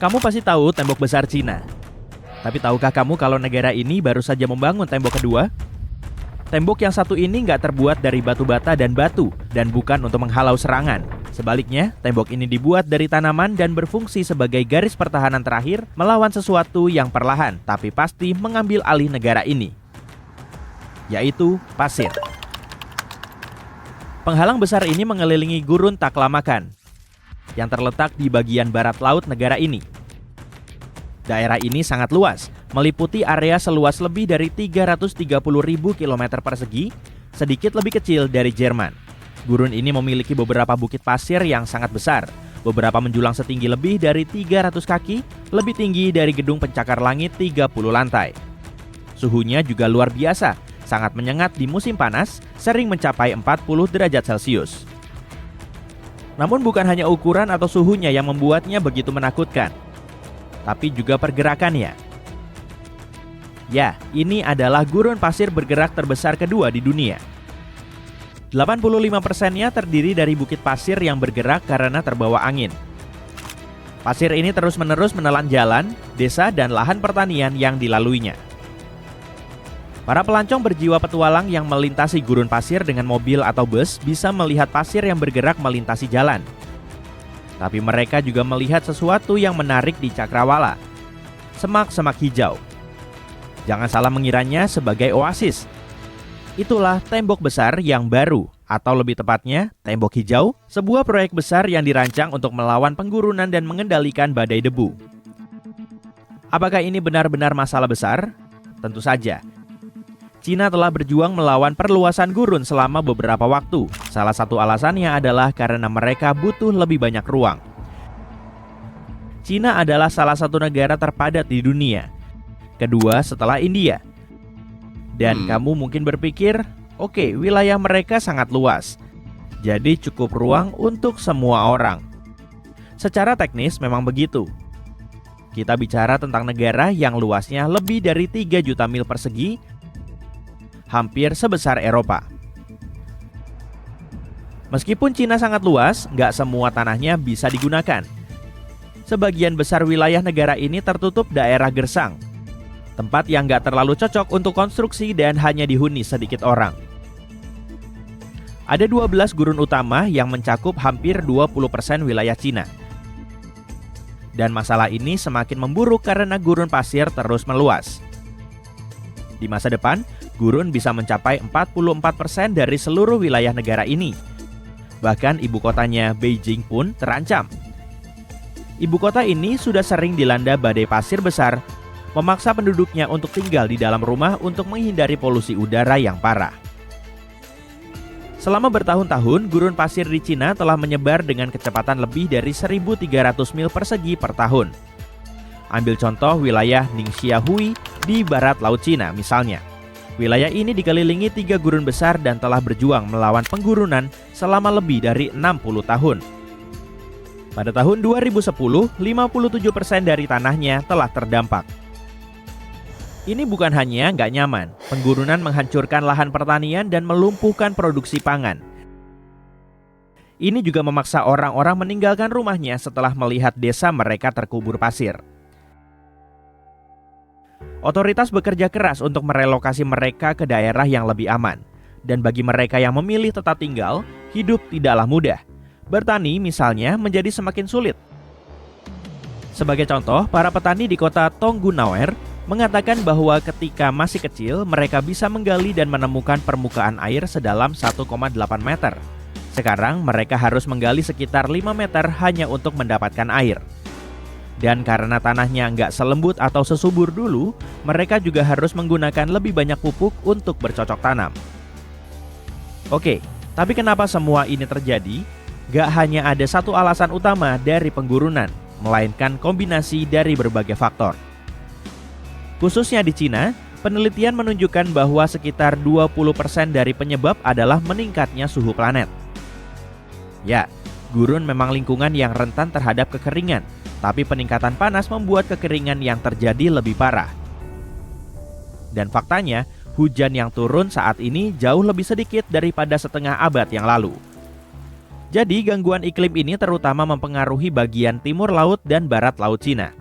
Kamu pasti tahu tembok besar Cina. Tapi tahukah kamu kalau negara ini baru saja membangun tembok kedua? Tembok yang satu ini nggak terbuat dari batu bata dan batu, dan bukan untuk menghalau serangan. Sebaliknya, tembok ini dibuat dari tanaman dan berfungsi sebagai garis pertahanan terakhir melawan sesuatu yang perlahan, tapi pasti mengambil alih negara ini, yaitu pasir. Penghalang besar ini mengelilingi gurun Taklamakan, yang terletak di bagian barat laut negara ini. Daerah ini sangat luas, meliputi area seluas lebih dari 330.000 km persegi, sedikit lebih kecil dari Jerman. Gurun ini memiliki beberapa bukit pasir yang sangat besar, beberapa menjulang setinggi lebih dari 300 kaki, lebih tinggi dari gedung pencakar langit 30 lantai. Suhunya juga luar biasa, sangat menyengat di musim panas, sering mencapai 40 derajat Celcius. Namun bukan hanya ukuran atau suhunya yang membuatnya begitu menakutkan, tapi juga pergerakannya. Ya, ini adalah gurun pasir bergerak terbesar kedua di dunia. 85%-nya terdiri dari bukit pasir yang bergerak karena terbawa angin. Pasir ini terus-menerus menelan jalan, desa, dan lahan pertanian yang dilaluinya. Para pelancong berjiwa petualang yang melintasi gurun pasir dengan mobil atau bus bisa melihat pasir yang bergerak melintasi jalan. Tapi mereka juga melihat sesuatu yang menarik di Cakrawala, semak-semak hijau. Jangan salah mengiranya sebagai oasis. Itulah tembok besar yang baru, atau lebih tepatnya tembok hijau, sebuah proyek besar yang dirancang untuk melawan penggurunan dan mengendalikan badai debu. Apakah ini benar-benar masalah besar? Tentu saja. Cina telah berjuang melawan perluasan gurun selama beberapa waktu. Salah satu alasannya adalah karena mereka butuh lebih banyak ruang. Cina adalah salah satu negara terpadat di dunia, kedua setelah India. Dan kamu mungkin berpikir, oke, wilayah mereka sangat luas, jadi cukup ruang untuk semua orang. Secara teknis memang begitu. Kita bicara tentang negara yang luasnya lebih dari 3 juta mil persegi, hampir sebesar Eropa. Meskipun Cina sangat luas, nggak semua tanahnya bisa digunakan. Sebagian besar wilayah negara ini tertutup daerah gersang, tempat yang nggak terlalu cocok untuk konstruksi dan hanya dihuni sedikit orang. Ada 12 gurun utama yang mencakup hampir 20% wilayah Cina. Dan masalah ini semakin memburuk karena gurun pasir terus meluas. Di masa depan, gurun bisa mencapai 44% dari seluruh wilayah negara ini. Bahkan ibu kotanya Beijing pun terancam. Ibu kota ini sudah sering dilanda badai pasir besar, memaksa penduduknya untuk tinggal di dalam rumah untuk menghindari polusi udara yang parah. Selama bertahun-tahun, gurun pasir di Cina telah menyebar dengan kecepatan lebih dari 1.300 mil persegi per tahun. Ambil contoh wilayah Ningxia-Hui di barat Laut Cina misalnya. Wilayah ini dikelilingi 3 gurun besar dan telah berjuang melawan penggurunan selama lebih dari 60 tahun. Pada tahun 2010, 57% dari tanahnya telah terdampak. Ini bukan hanya nggak nyaman, penggurunan menghancurkan lahan pertanian dan melumpuhkan produksi pangan. Ini juga memaksa orang-orang meninggalkan rumahnya setelah melihat desa mereka terkubur pasir. Otoritas bekerja keras untuk merelokasi mereka ke daerah yang lebih aman. Dan bagi mereka yang memilih tetap tinggal, hidup tidaklah mudah. Bertani misalnya menjadi semakin sulit. Sebagai contoh, para petani di kota Tonggunawar mengatakan bahwa ketika masih kecil, mereka bisa menggali dan menemukan permukaan air sedalam 1,8 meter. Sekarang mereka harus menggali sekitar 5 meter hanya untuk mendapatkan air. Dan karena tanahnya nggak selembut atau sesubur dulu, mereka juga harus menggunakan lebih banyak pupuk untuk bercocok tanam. Oke, tapi kenapa semua ini terjadi? Gak hanya ada satu alasan utama dari penggurunan, melainkan kombinasi dari berbagai faktor. Khususnya di Cina, penelitian menunjukkan bahwa sekitar 20% dari penyebab adalah meningkatnya suhu planet. Ya, gurun memang lingkungan yang rentan terhadap kekeringan, tapi peningkatan panas membuat kekeringan yang terjadi lebih parah. Dan faktanya, hujan yang turun saat ini jauh lebih sedikit daripada setengah abad yang lalu. Jadi gangguan iklim ini terutama mempengaruhi bagian timur laut dan barat laut Cina.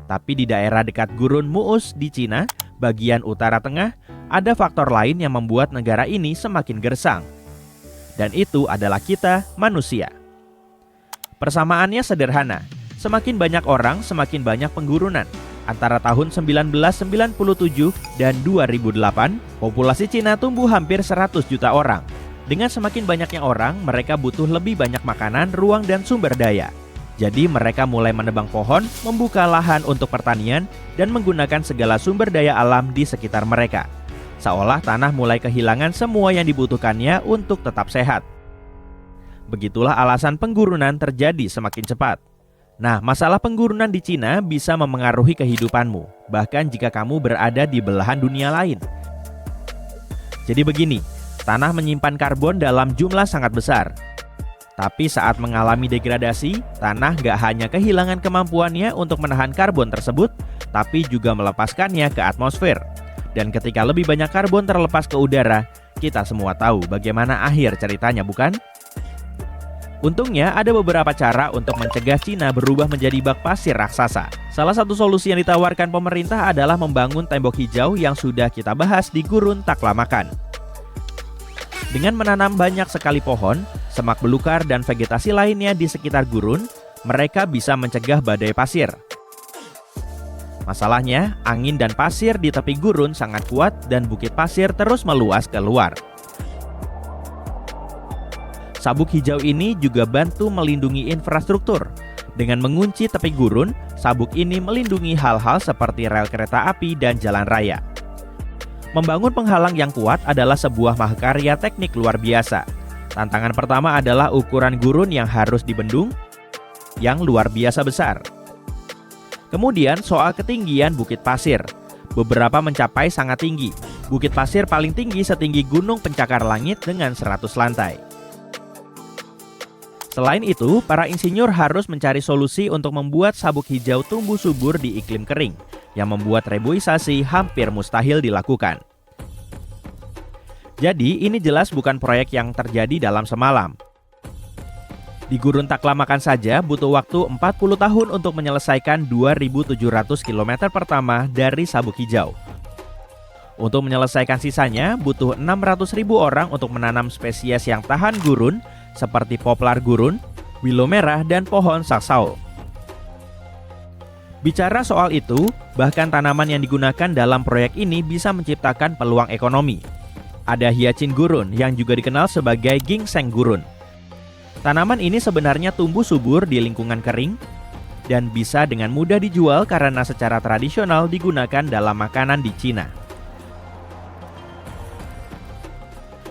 Tapi di daerah dekat Gurun Muus di Cina, bagian utara tengah, ada faktor lain yang membuat negara ini semakin gersang. Dan itu adalah kita, manusia. Persamaannya sederhana, semakin banyak orang, semakin banyak penggurunan. Antara tahun 1997 dan 2008, populasi Cina tumbuh hampir 100 juta orang. Dengan semakin banyaknya orang, mereka butuh lebih banyak makanan, ruang, dan sumber daya. Jadi mereka mulai menebang pohon, membuka lahan untuk pertanian, dan menggunakan segala sumber daya alam di sekitar mereka. Seolah tanah mulai kehilangan semua yang dibutuhkannya untuk tetap sehat. Begitulah alasan penggurunan terjadi semakin cepat. Nah, masalah penggurunan di Cina bisa memengaruhi kehidupanmu, bahkan jika kamu berada di belahan dunia lain. Jadi begini, tanah menyimpan karbon dalam jumlah sangat besar. Tapi saat mengalami degradasi, tanah gak hanya kehilangan kemampuannya untuk menahan karbon tersebut, tapi juga melepaskannya ke atmosfer. Dan ketika lebih banyak karbon terlepas ke udara, kita semua tahu bagaimana akhir ceritanya, bukan? Untungnya ada beberapa cara untuk mencegah Cina berubah menjadi bak pasir raksasa. Salah satu solusi yang ditawarkan pemerintah adalah membangun tembok hijau yang sudah kita bahas di Gurun Taklamakan. Dengan menanam banyak sekali pohon, semak belukar dan vegetasi lainnya di sekitar gurun, mereka bisa mencegah badai pasir. Masalahnya, angin dan pasir di tepi gurun sangat kuat dan bukit pasir terus meluas keluar. Sabuk hijau ini juga bantu melindungi infrastruktur. Dengan mengunci tepi gurun, sabuk ini melindungi hal-hal seperti rel kereta api dan jalan raya. Membangun penghalang yang kuat adalah sebuah mahakarya teknik luar biasa. Tantangan pertama adalah ukuran gurun yang harus dibendung, yang luar biasa besar. Kemudian soal ketinggian bukit pasir. Beberapa mencapai sangat tinggi. Bukit pasir paling tinggi setinggi gunung pencakar langit dengan 100 lantai. Selain itu, para insinyur harus mencari solusi untuk membuat sabuk hijau tumbuh subur di iklim kering, yang membuat reboisasi hampir mustahil dilakukan. Jadi, ini jelas bukan proyek yang terjadi dalam semalam. Di Gurun Taklamakan saja butuh waktu 40 tahun untuk menyelesaikan 2.700 km pertama dari sabuk hijau. Untuk menyelesaikan sisanya, butuh 600.000 orang untuk menanam spesies yang tahan gurun, seperti poplar gurun, willow merah, dan pohon saksau. Bicara soal itu, bahkan tanaman yang digunakan dalam proyek ini bisa menciptakan peluang ekonomi. Ada hiacin gurun yang juga dikenal sebagai ginseng gurun. Tanaman ini sebenarnya tumbuh subur di lingkungan kering dan bisa dengan mudah dijual karena secara tradisional digunakan dalam makanan di Cina.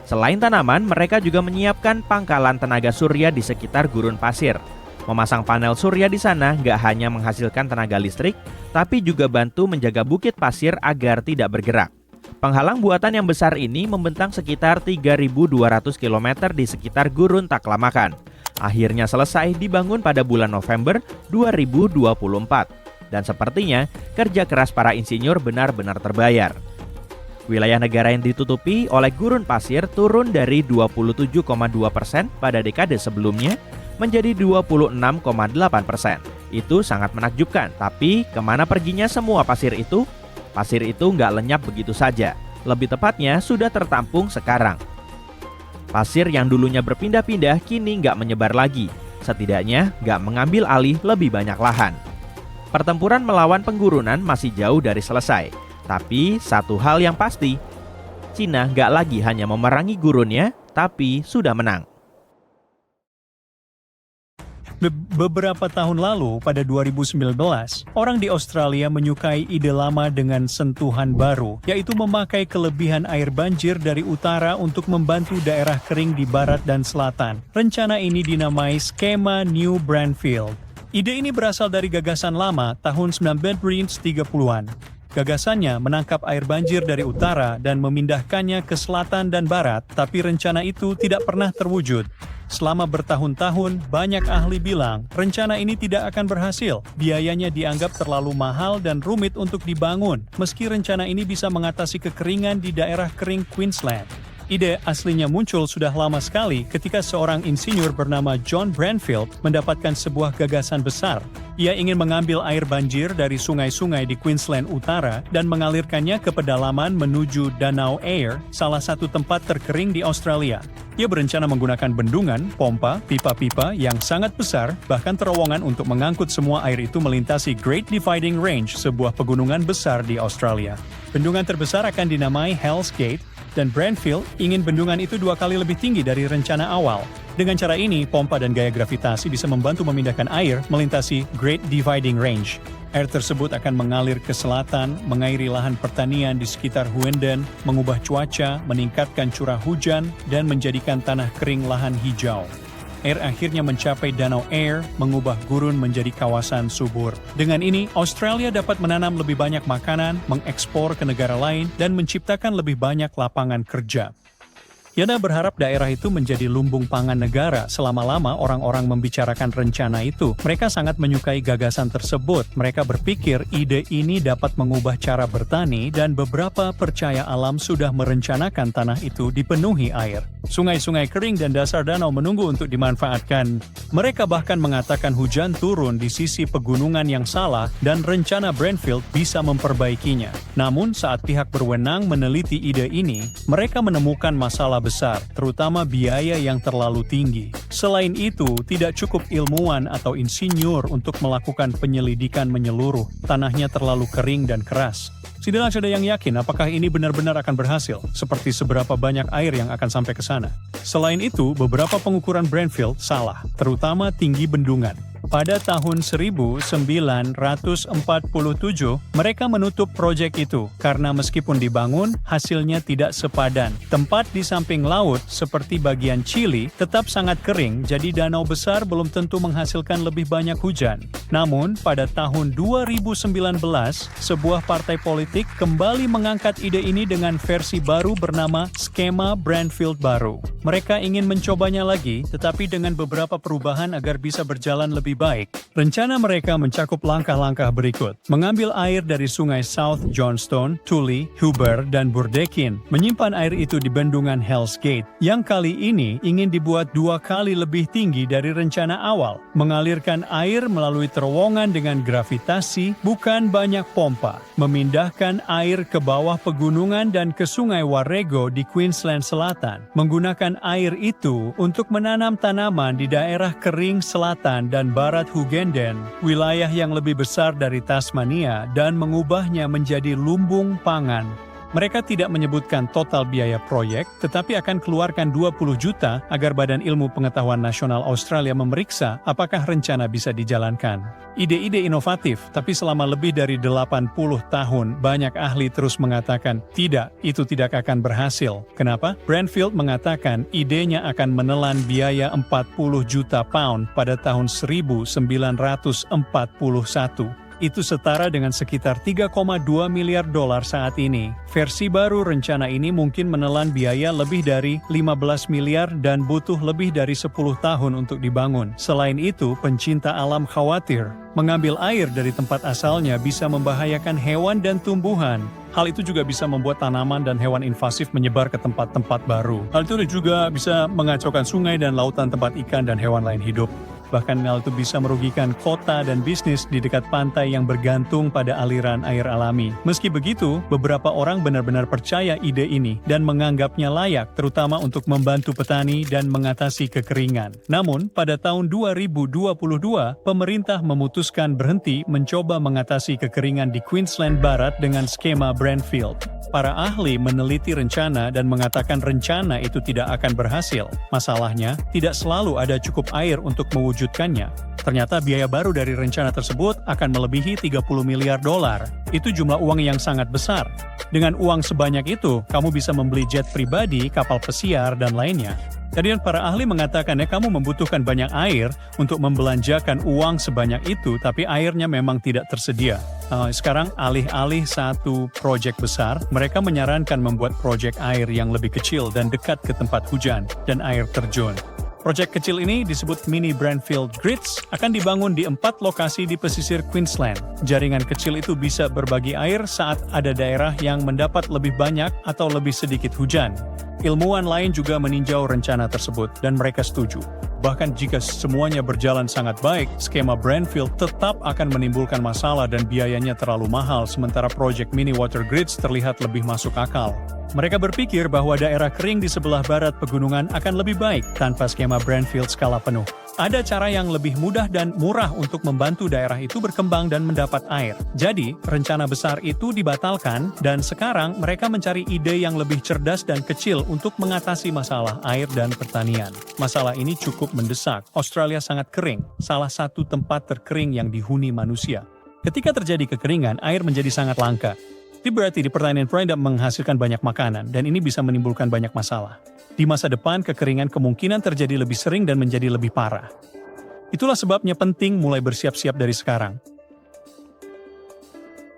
Selain tanaman, mereka juga menyiapkan pangkalan tenaga surya di sekitar gurun pasir. Memasang panel surya di sana nggak hanya menghasilkan tenaga listrik, tapi juga bantu menjaga bukit pasir agar tidak bergerak. Penghalang buatan yang besar ini membentang sekitar 3.200 km di sekitar Gurun Taklamakan. Akhirnya selesai dibangun pada bulan November 2024. Dan sepertinya kerja keras para insinyur benar-benar terbayar. Wilayah negara yang ditutupi oleh gurun pasir turun dari 27,2% pada dekade sebelumnya menjadi 26,8%. Itu sangat menakjubkan, tapi kemana perginya semua pasir itu? Pasir itu nggak lenyap begitu saja, lebih tepatnya sudah tertampung sekarang. Pasir yang dulunya berpindah-pindah kini nggak menyebar lagi, setidaknya nggak mengambil alih lebih banyak lahan. Pertempuran melawan penggurunan masih jauh dari selesai. Tapi satu hal yang pasti, Cina nggak lagi hanya memerangi gurunnya, tapi sudah menang. Beberapa tahun lalu, pada 2019, orang di Australia menyukai ide lama dengan sentuhan baru, yaitu memakai kelebihan air banjir dari utara untuk membantu daerah kering di barat dan selatan. Rencana ini dinamai skema New Braunfield. Ide ini berasal dari gagasan lama tahun 1930-an. Gagasannya menangkap air banjir dari utara dan memindahkannya ke selatan dan barat, tapi rencana itu tidak pernah terwujud. Selama bertahun-tahun, banyak ahli bilang rencana ini tidak akan berhasil. Biayanya dianggap terlalu mahal dan rumit untuk dibangun, meski rencana ini bisa mengatasi kekeringan di daerah kering Queensland. Ide aslinya muncul sudah lama sekali ketika seorang insinyur bernama John Brandfield mendapatkan sebuah gagasan besar. Ia ingin mengambil air banjir dari sungai-sungai di Queensland Utara dan mengalirkannya ke pedalaman menuju Danau Eyre, salah satu tempat terkering di Australia. Ia berencana menggunakan bendungan, pompa, pipa-pipa yang sangat besar, bahkan terowongan untuk mengangkut semua air itu melintasi Great Dividing Range, sebuah pegunungan besar di Australia. Bendungan terbesar akan dinamai Hell's Gate, dan Brandfield ingin bendungan itu 2 kali lebih tinggi dari rencana awal. Dengan cara ini, pompa dan gaya gravitasi bisa membantu memindahkan air melintasi Great Dividing Range. Air tersebut akan mengalir ke selatan, mengairi lahan pertanian di sekitar Huenden, mengubah cuaca, meningkatkan curah hujan, dan menjadikan tanah kering lahan hijau. Air akhirnya mencapai Danau Eyre, mengubah gurun menjadi kawasan subur. Dengan ini, Australia dapat menanam lebih banyak makanan, mengekspor ke negara lain, dan menciptakan lebih banyak lapangan kerja. Yana berharap daerah itu menjadi lumbung pangan negara. Selama-lama orang-orang membicarakan rencana itu. Mereka sangat menyukai gagasan tersebut. Mereka berpikir ide ini dapat mengubah cara bertani dan beberapa percaya alam sudah merencanakan tanah itu dipenuhi air. Sungai-sungai kering dan dasar danau menunggu untuk dimanfaatkan. Mereka bahkan mengatakan hujan turun di sisi pegunungan yang salah dan rencana Brandfield bisa memperbaikinya. Namun saat pihak berwenang meneliti ide ini, mereka menemukan masalah besar, terutama biaya yang terlalu tinggi. Selain itu, tidak cukup ilmuwan atau insinyur untuk melakukan penyelidikan menyeluruh. Tanahnya terlalu kering dan keras. Tidak ada yang yakin apakah ini benar-benar akan berhasil, seperti seberapa banyak air yang akan sampai ke sana. Selain itu, beberapa pengukuran Brandfield salah, terutama tinggi bendungan. Pada tahun 1947, mereka menutup proyek itu karena meskipun dibangun, hasilnya tidak sepadan. Tempat di samping laut, seperti bagian Chile, tetap sangat kering, jadi danau besar belum tentu menghasilkan lebih banyak hujan. Namun, pada tahun 2019, sebuah partai politik kembali mengangkat ide ini dengan versi baru bernama skema Brandfield baru. Mereka ingin mencobanya lagi, tetapi dengan beberapa perubahan agar bisa berjalan lebih baik. Rencana mereka mencakup langkah-langkah berikut. Mengambil air dari sungai South Johnstone, Tully, Huber, dan Burdekin. Menyimpan air itu di bendungan Hell's Gate, yang kali ini ingin dibuat 2 kali lebih tinggi dari rencana awal. Mengalirkan air melalui terowongan dengan gravitasi, bukan banyak pompa. Memindahkan air ke bawah pegunungan dan ke sungai Warrego di Queensland Selatan. Menggunakan air itu untuk menanam tanaman di daerah kering selatan dan barat Hugenden, wilayah yang lebih besar dari Tasmania, dan mengubahnya menjadi lumbung pangan. Mereka tidak menyebutkan total biaya proyek, tetapi akan keluarkan 20 juta agar Badan Ilmu Pengetahuan Nasional Australia memeriksa apakah rencana bisa dijalankan. Ide-ide inovatif, tapi selama lebih dari 80 tahun, banyak ahli terus mengatakan, tidak, itu tidak akan berhasil. Kenapa? Brandfield mengatakan idenya akan menelan biaya 40 juta pound pada tahun 1941. Itu setara dengan sekitar 3,2 miliar dolar saat ini. Versi baru rencana ini mungkin menelan biaya lebih dari 15 miliar dan butuh lebih dari 10 tahun untuk dibangun. Selain itu, pencinta alam khawatir mengambil air dari tempat asalnya bisa membahayakan hewan dan tumbuhan. Hal itu juga bisa membuat tanaman dan hewan invasif menyebar ke tempat-tempat baru. Hal itu juga bisa mengacaukan sungai dan lautan tempat ikan dan hewan lain hidup. Bahkan hal itu bisa merugikan kota dan bisnis di dekat pantai yang bergantung pada aliran air alami. Meski begitu, beberapa orang benar-benar percaya ide ini dan menganggapnya layak, terutama untuk membantu petani dan mengatasi kekeringan. Namun, pada tahun 2022, pemerintah memutuskan berhenti mencoba mengatasi kekeringan di Queensland Barat dengan skema Brandfield. Para ahli meneliti rencana dan mengatakan rencana itu tidak akan berhasil. Masalahnya, tidak selalu ada cukup air untuk mewujudkannya. Ternyata biaya baru dari rencana tersebut akan melebihi 30 miliar dolar. Itu jumlah uang yang sangat besar. Dengan uang sebanyak itu, kamu bisa membeli jet pribadi, kapal pesiar, dan lainnya. Kemudian para ahli mengatakan kamu membutuhkan banyak air untuk membelanjakan uang sebanyak itu, tapi airnya memang tidak tersedia. Sekarang alih-alih satu proyek besar, mereka menyarankan membuat proyek air yang lebih kecil dan dekat ke tempat hujan dan air terjun. Proyek kecil ini disebut Mini Brandfield Grids, akan dibangun di 4 lokasi di pesisir Queensland. Jaringan kecil itu bisa berbagi air saat ada daerah yang mendapat lebih banyak atau lebih sedikit hujan. Ilmuwan lain juga meninjau rencana tersebut dan mereka setuju. Bahkan jika semuanya berjalan sangat baik, skema brownfield tetap akan menimbulkan masalah dan biayanya terlalu mahal sementara proyek mini water grids terlihat lebih masuk akal. Mereka berpikir bahwa daerah kering di sebelah barat pegunungan akan lebih baik tanpa skema brownfield skala penuh. Ada cara yang lebih mudah dan murah untuk membantu daerah itu berkembang dan mendapat air. Jadi, rencana besar itu dibatalkan dan sekarang mereka mencari ide yang lebih cerdas dan kecil untuk mengatasi masalah air dan pertanian. Masalah ini cukup mendesak. Australia sangat kering, salah satu tempat terkering yang dihuni manusia. Ketika terjadi kekeringan, air menjadi sangat langka. Itu berarti di pertanian tidak menghasilkan banyak makanan dan ini bisa menimbulkan banyak masalah. Di masa depan, kekeringan kemungkinan terjadi lebih sering dan menjadi lebih parah. Itulah sebabnya penting mulai bersiap-siap dari sekarang.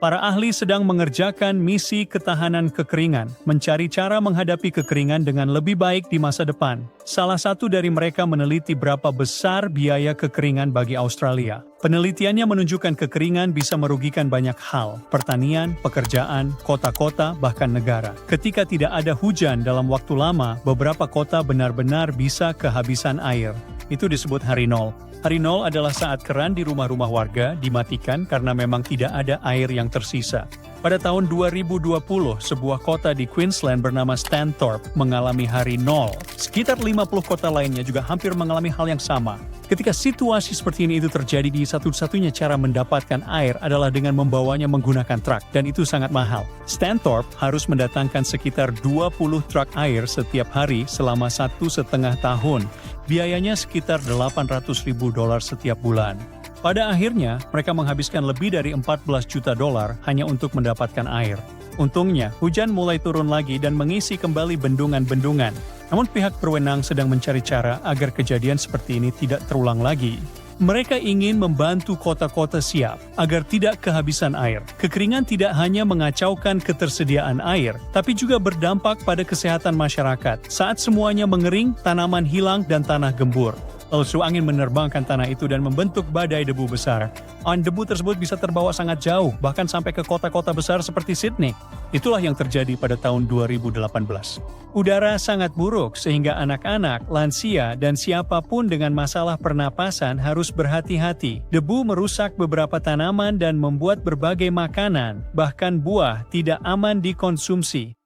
Para ahli sedang mengerjakan misi ketahanan kekeringan, mencari cara menghadapi kekeringan dengan lebih baik di masa depan. Salah satu dari mereka meneliti berapa besar biaya kekeringan bagi Australia. Penelitiannya menunjukkan kekeringan bisa merugikan banyak hal, pertanian, pekerjaan, kota-kota, bahkan negara. Ketika tidak ada hujan dalam waktu lama, beberapa kota benar-benar bisa kehabisan air. Itu disebut hari nol. Hari nol adalah saat keran di rumah-rumah warga dimatikan karena memang tidak ada air yang tersisa. Pada tahun 2020, sebuah kota di Queensland bernama Stanthorpe mengalami hari nol. Sekitar 50 kota lainnya juga hampir mengalami hal yang sama. Ketika situasi seperti ini terjadi, satu-satunya cara mendapatkan air adalah dengan membawanya menggunakan truk, dan itu sangat mahal. Stanthorpe harus mendatangkan sekitar 20 truk air setiap hari selama 1,5 tahun. Biayanya sekitar $800.000 setiap bulan. Pada akhirnya, mereka menghabiskan lebih dari $14 juta hanya untuk mendapatkan air. Untungnya, hujan mulai turun lagi dan mengisi kembali bendungan-bendungan. Namun pihak berwenang sedang mencari cara agar kejadian seperti ini tidak terulang lagi. Mereka ingin membantu kota-kota siap agar tidak kehabisan air. Kekeringan tidak hanya mengacaukan ketersediaan air, tapi juga berdampak pada kesehatan masyarakat. Saat semuanya mengering, tanaman hilang dan tanah gembur. Lalu angin menerbangkan tanah itu dan membentuk badai debu besar. Debu tersebut bisa terbawa sangat jauh, bahkan sampai ke kota-kota besar seperti Sydney. Itulah yang terjadi pada tahun 2018. Udara sangat buruk sehingga anak-anak, lansia, dan siapapun dengan masalah pernapasan harus berhati-hati. Debu merusak beberapa tanaman dan membuat berbagai makanan, bahkan buah, tidak aman dikonsumsi.